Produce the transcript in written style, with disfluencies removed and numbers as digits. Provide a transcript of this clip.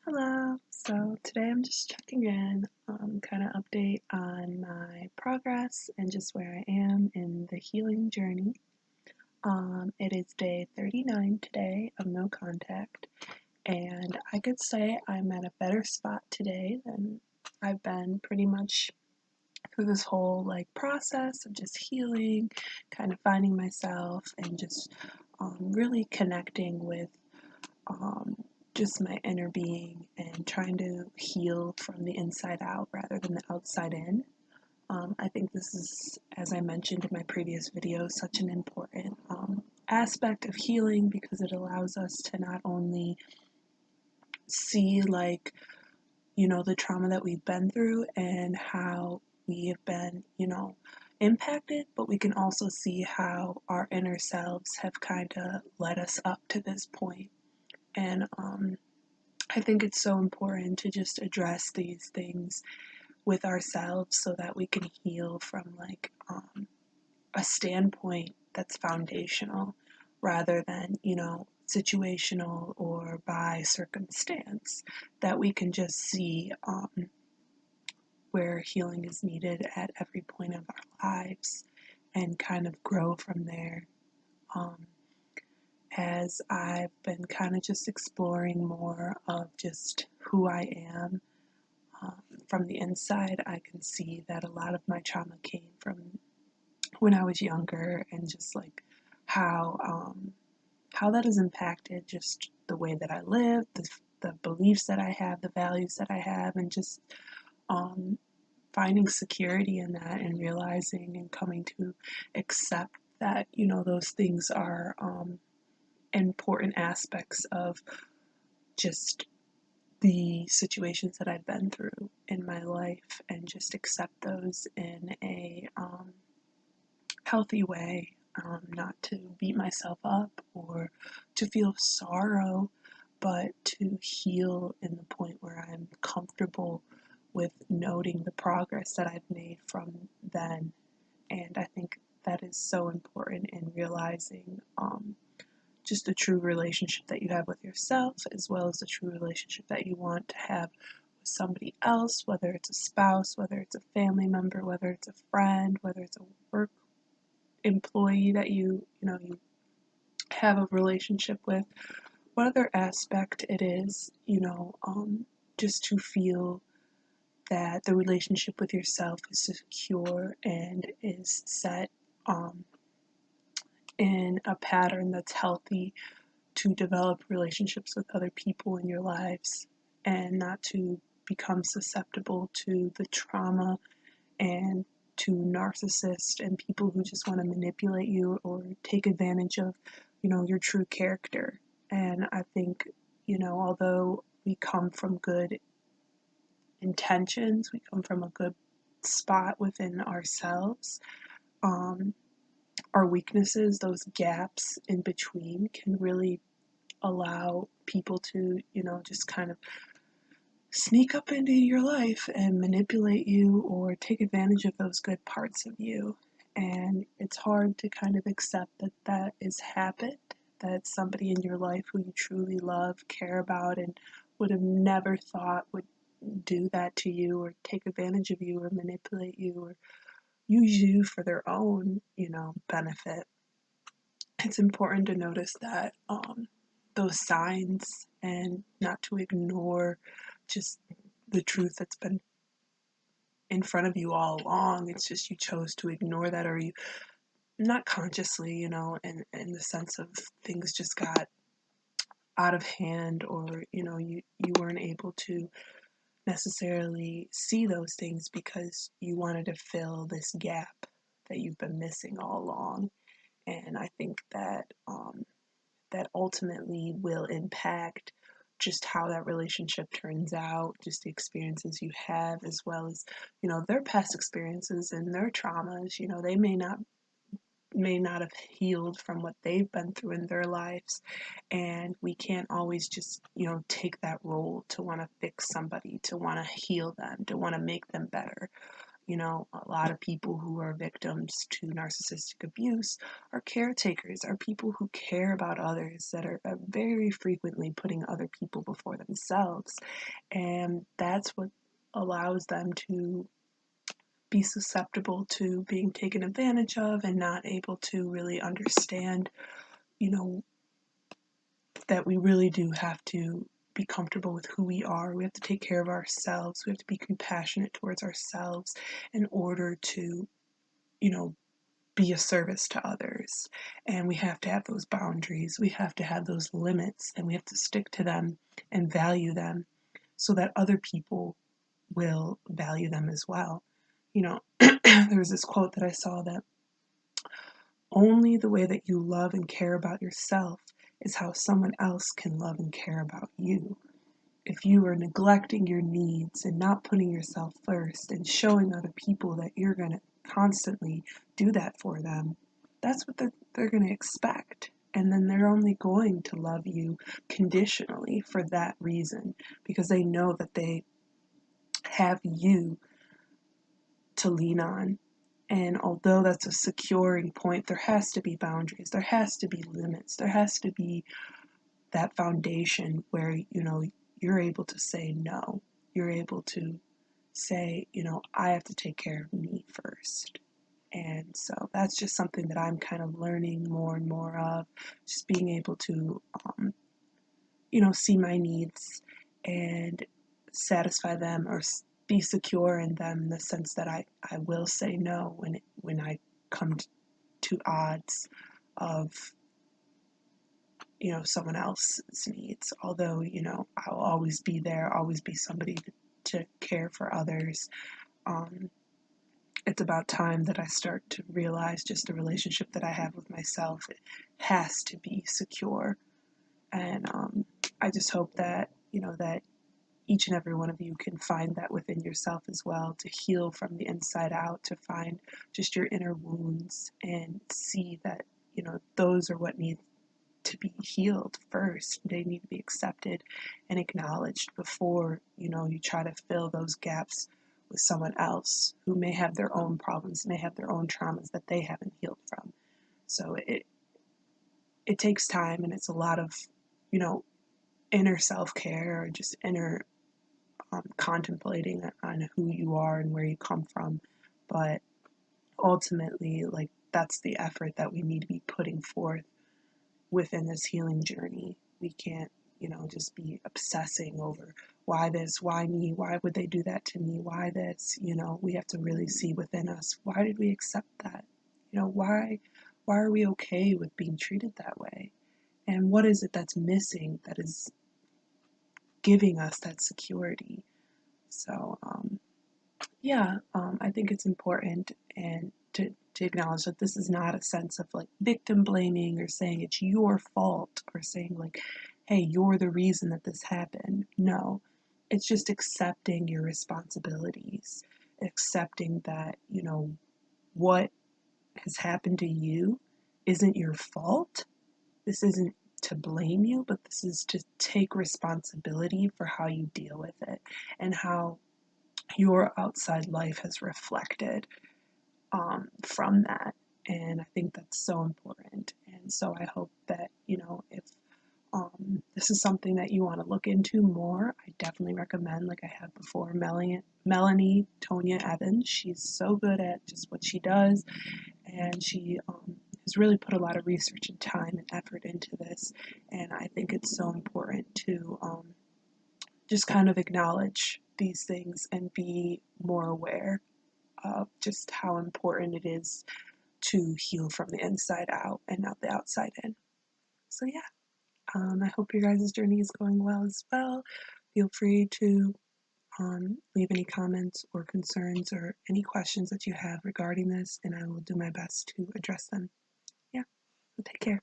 Hello. So today I'm just checking in, kind of update on my progress and just where I am in the healing journey. It is day 39 today of no contact, and I could say I'm at a better spot today than I've been pretty much through this whole process of just healing, kind of finding myself, and just really connecting with um, just my inner being and trying to heal from the inside out rather than the outside in. I think this is, as I mentioned in my previous video, such an important aspect of healing because it allows us to not only see, the trauma that we've been through and how we have been, impacted, but we can also see how our inner selves have kind of led us up to this point. And I think it's so important to just address these things with ourselves so that we can heal from a standpoint that's foundational rather than, situational or by circumstance, that we can just see where healing is needed at every point of our lives and kind of grow from there. Um, as I've been kind of just exploring more of just who I am from the inside, I can see that a lot of my trauma came from when I was younger, and just how how that has impacted just the way that I live, the beliefs that I have, the values that I have, and just um, finding security in that and realizing and coming to accept that those things are important aspects of just the situations that I've been through in my life and just accept those in a healthy way, not to beat myself up or to feel sorrow, but to heal in the point where I'm comfortable with noting the progress that I've made from then. And I think that is so important in realizing just the true relationship that you have with yourself, as well as the true relationship that you want to have with somebody else, whether it's a spouse, whether it's a family member, whether it's a friend, whether it's a work employee that you have a relationship with, whatever aspect it is, just to feel that the relationship with yourself is secure and is set in a pattern that's healthy to develop relationships with other people in your lives and not to become susceptible to the trauma and to narcissists and people who just want to manipulate you or take advantage of, your true character. And I think, although we come from good intentions, we come from a good spot within ourselves, um, our weaknesses, those gaps in between, can really allow people to, just kind of sneak up into your life and manipulate you or take advantage of those good parts of you. And it's hard to kind of accept that that has happened, that somebody in your life who you truly love, care about, and would have never thought would do that to you or take advantage of you or manipulate you or use you for their own, benefit. It's important to notice that those signs and not to ignore just the truth that's been in front of you all along. It's just you chose to ignore that, or you not consciously, in the sense of things just got out of hand, or you weren't able to necessarily see those things because you wanted to fill this gap that you've been missing all along. And I think that that ultimately will impact just how that relationship turns out, just the experiences you have, as well as, their past experiences and their traumas. They may not have healed from what they've been through in their lives, and we can't always just take that role to want to fix somebody, to want to heal them, to want to make them better. You know, a lot of people who are victims to narcissistic abuse are caretakers, are people who care about others, that are very frequently putting other people before themselves. And that's what allows them to be susceptible to being taken advantage of and not able to really understand, you know, that we really do have to be comfortable with who we are. We have to take care of ourselves. We have to be compassionate towards ourselves in order to, you know, be a service to others. And we have to have those boundaries. We have to have those limits, and we have to stick to them and value them so that other people will value them as well. You know, there was this quote that I saw that only the way that you love and care about yourself is how someone else can love and care about you. If you are neglecting your needs and not putting yourself first and showing other people that you're going to constantly do that for them, that's what they're going to expect. And then they're only going to love you conditionally for that reason, because they know that they have you to lean on. And although that's a securing point, there has to be boundaries, there has to be limits, there has to be that foundation where, you know, you're able to say no. You're able to say, you know, I have to take care of me first. And so that's just something that I'm kind of learning more and more of, just being able to, you know, see my needs and satisfy them, or be secure in them, in the sense that I will say no when I come to odds of, you know, someone else's needs. Although, you know, I'll always be there, always be somebody to care for others. Um, it's about time that I start to realize just the relationship that I have with myself, it has to be secure. And I just hope that, you know, that each and every one of you can find that within yourself as well, to heal from the inside out, to find just your inner wounds and see that, you know, those are what need to be healed first. They need to be accepted and acknowledged before, you know, you try to fill those gaps with someone else who may have their own problems, may have their own traumas that they haven't healed from. So it takes time, and it's a lot of, you know, inner self-care, or just inner contemplating on who you are and where you come from. But ultimately, like, that's the effort that we need to be putting forth within this healing journey. We can't, you know, just be obsessing over why this, why me, why would they do that to me, why this. You know, we have to really see within us, why did we accept that? You know, why are we okay with being treated that way? And what is it that's missing that is giving us that security? So, yeah, I think it's important, and to acknowledge that this is not a sense of like victim blaming, or saying it's your fault, or saying like, hey, you're the reason that this happened. No, it's just accepting your responsibilities, accepting that, you know, what has happened to you isn't your fault. This isn't to blame you, but this is to take responsibility for how you deal with it and how your outside life has reflected from that. And I think that's so important. And so I hope that, you know, if this is something that you want to look into more, I definitely recommend, like I have before, Melanie Tonya Evans. She's so good at just what she does, and she has really put a lot of research and time and effort into this. And I think it's so important to just kind of acknowledge these things and be more aware of just how important it is to heal from the inside out and not the outside in. So yeah, I hope your guys' journey is going well as well. Feel free to leave any comments or concerns or any questions that you have regarding this, and I will do my best to address them. Yeah, so take care.